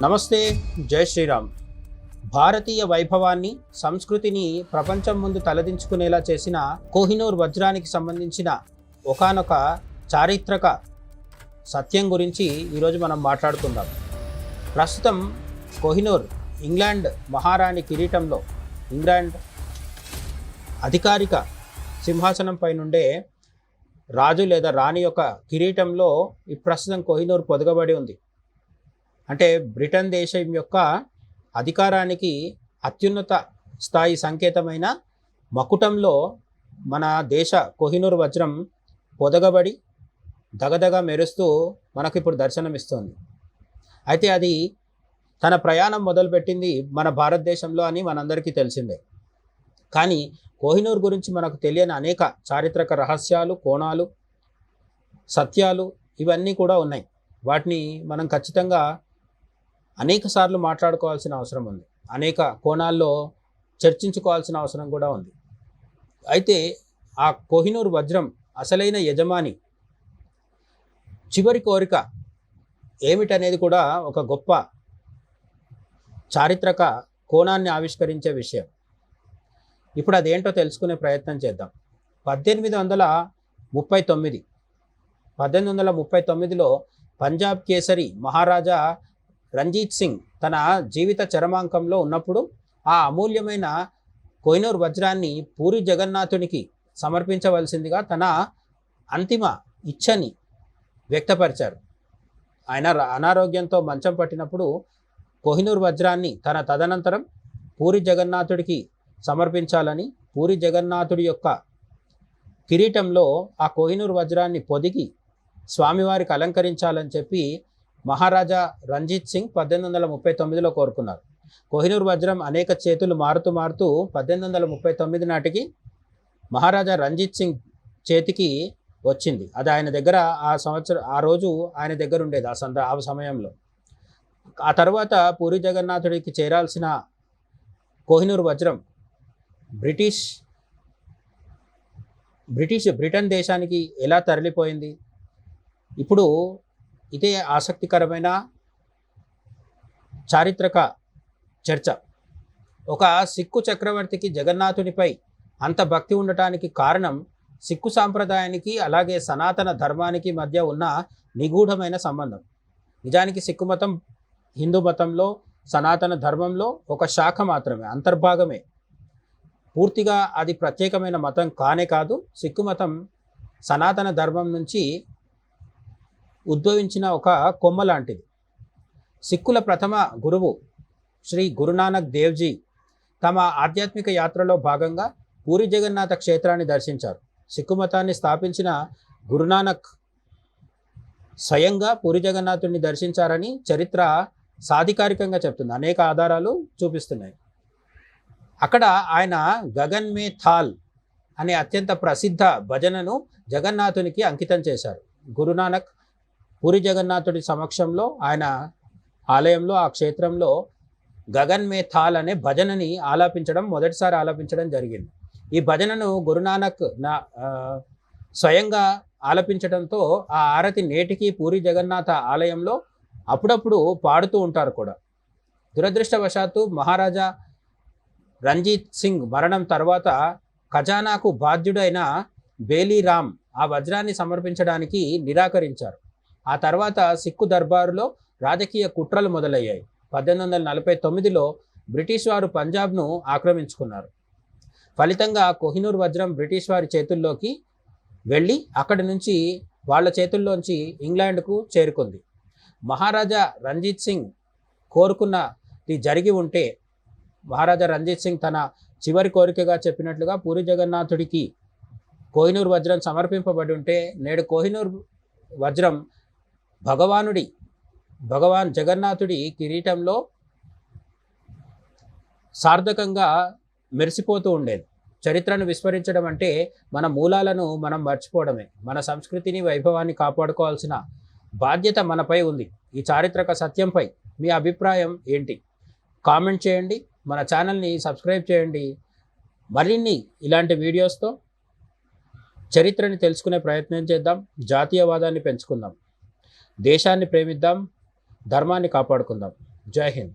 నమస్తే, జై శ్రీరామ్. భారతీయ వైభవాన్ని, సంస్కృతిని ప్రపంచం ముందు తలదించుకునేలా చేసిన కోహినూర్ వజ్రానికి సంబంధించిన ఒకానొక చారిత్రక సత్యం గురించి ఈరోజు మనం మాట్లాడుకుందాం. ప్రస్తుతం కోహినూర్ ఇంగ్లాండ్ మహారాణి కిరీటంలో, ఇంగ్లాండ్ అధికారిక సింహాసనంపై నుండే రాజు లేదా రాణి యొక్క కిరీటంలో ఈ ప్రస్తుతం కోహినూర్ పొదగబడి ఉంది. అంటే బ్రిటన్ దేశం యొక్క అధికారానికి అత్యున్నత స్థాయి సంకేతమైన మకుటంలో మన దేశ కోహినూర్ వజ్రం పొదగబడి దగదగ మెరుస్తూ మనకు ఇప్పుడు దర్శనమిస్తోంది. అయితే అది తన ప్రయాణం మొదలుపెట్టింది మన భారతదేశంలో అని మనందరికీ తెలిసిందే. కానీ కోహినూర్ గురించి మనకు తెలియని అనేక చారిత్రక రహస్యాలు, కోణాలు, సత్యాలు ఇవన్నీ కూడా ఉన్నాయి. వాటిని మనం ఖచ్చితంగా అనేక సార్లు మాట్లాడుకోవాల్సిన అవసరం ఉంది. అనేక కోణాల్లో చర్చించుకోవాల్సిన అవసరం కూడా ఉంది. అయితే ఆ కోహినూర్ వజ్రం అసలైన యజమాని చివరి కోరిక ఏమిటనేది కూడా ఒక గొప్ప చారిత్రక కోణాన్ని ఆవిష్కరించే విషయం. ఇప్పుడు అదేంటో తెలుసుకునే ప్రయత్నం చేద్దాం. 1839లో పంజాబ్ కేసరి మహారాజా రంజీత్ సింగ్ తన జీవిత చరమాంకంలో ఉన్నప్పుడు ఆ అమూల్యమైన కోహినూర్ వజ్రాన్ని పూరి జగన్నాథునికి సమర్పించవలసిందిగా తన అంతిమ ఇచ్ఛని వ్యక్తపరిచారు. ఆయన అనారోగ్యంతో మంచం పట్టినప్పుడు కోహినూర్ వజ్రాన్ని తదనంతరం పూరి జగన్నాథుడికి సమర్పించాలని, పూరి జగన్నాథుడి యొక్క కిరీటంలో ఆ కోహినూర్ వజ్రాన్ని పొదిగి స్వామివారికి అలంకరించాలని చెప్పి మహారాజా రంజీత్ సింగ్ 1839లో కోరుకున్నారు. కోహినూర్ వజ్రం అనేక చేతులు మారుతూ 1839 నాటికి మహారాజా రంజీత్ సింగ్ చేతికి వచ్చింది. అది ఆయన దగ్గర ఆ రోజు ఆయన దగ్గర ఉండేది ఆ సమయంలో. ఆ తర్వాత పూరి జగన్నాథుడికి చేరాల్సిన కోహినూర్ వజ్రం బ్రిటన్ దేశానికి ఎలా తరలిపోయింది? ఇప్పుడు ఇదే ఆసక్తికరమైన చారిత్రక చర్చ. ఒక సిక్కు చక్రవర్తికి జగన్నాథునిపై అంత భక్తి ఉండటానికి కారణం సిక్కు సాంప్రదాయానికి అలాగే సనాతన ధర్మానికి మధ్య ఉన్న నిగూఢమైన సంబంధం. నిజానికి సిక్కు మతం హిందూ మతంలో, సనాతన ధర్మంలో ఒక శాఖ మాత్రమే, అంతర్భాగమే. పూర్తిగా అది ప్రత్యేకమైన మతం కానే కాదు. సిక్కు మతం సనాతన ధర్మం నుంచి ఉద్భవించిన ఒక కొమ్మ లాంటిది. సిక్కుల ప్రథమ గురువు శ్రీ గురునానక్ దేవ్జీ తమ ఆధ్యాత్మిక యాత్రలో భాగంగా పూరి జగన్నాథ క్షేత్రాన్ని దర్శించారు. సిక్కు మతాన్ని స్థాపించిన గురునానక్ స్వయంగా పూరి జగన్నాథుడిని దర్శించారని చరిత్ర సాధికారికంగా చెప్తుంది. అనేక ఆధారాలు చూపిస్తున్నాయి. అక్కడ ఆయన గగన్ మే థాల్ అనే అత్యంత ప్రసిద్ధ భజనను జగన్నాథునికి అంకితం చేశారు. గురునానక్ పూరి జగన్నాథుడి సమక్షంలో ఆయన ఆలయంలో, ఆ క్షేత్రంలో గగన్ మే థాల్ అనే భజనని మొదటిసారి ఆలపించడం జరిగింది. ఈ భజనను గురునానక్ స్వయంగా ఆలపించడంతో ఆ ఆరతి నేటికి పూరి జగన్నాథ ఆలయంలో అప్పుడప్పుడు పాడుతూ ఉంటారు కూడా. దురదృష్టవశాత్తు మహారాజా రంజీత్ సింగ్ మరణం తర్వాత ఖజానాకు బాధ్యుడైన బేలీరామ్ ఆ వజ్రాన్ని సమర్పించడానికి నిరాకరించారు. ఆ తర్వాత సిక్కు దర్బారులో రాజకీయ కుట్రలు మొదలయ్యాయి. 1849లో బ్రిటిష్ వారు పంజాబ్ను ఆక్రమించుకున్నారు. ఫలితంగా కోహినూర్ వజ్రం బ్రిటిష్ వారి చేతుల్లోకి వెళ్ళి అక్కడి నుంచి వాళ్ళ చేతుల్లోంచి ఇంగ్లాండ్కు చేరుకుంది. మహారాజా రంజీత్ సింగ్ కోరుకున్నది జరిగి ఉంటే, మహారాజా రంజీత్ సింగ్ తన చివరి కోరికగా చెప్పినట్లుగా పూరి జగన్నాథుడికి కోహినూర్ వజ్రం సమర్పింపబడి ఉంటే, నేడు కోహినూర్ వజ్రం భగవాన్ జగన్నాథుడి కిరీటంలో సార్థకంగా మెరిసిపోతూ ఉండేది. చరిత్రను విస్మరించడం అంటే మన మూలాలను మనం మర్చిపోవడమే. మన సంస్కృతిని, వైభవాన్ని కాపాడుకోవాల్సిన బాధ్యత మనపై ఉంది. ఈ చారిత్రక సత్యంపై మీ అభిప్రాయం ఏంటి? కామెంట్ చేయండి. మన ఛానల్ని సబ్స్క్రైబ్ చేయండి. మరిన్ని ఇలాంటి వీడియోస్తో చరిత్రని తెలుసుకునే ప్రయత్నం చేద్దాం. జాతీయవాదాన్ని పెంచుకుందాం. దేశాన్ని ప్రేమిద్దాం, ధర్మాన్ని కాపాడుకుందాం. జై హింద్.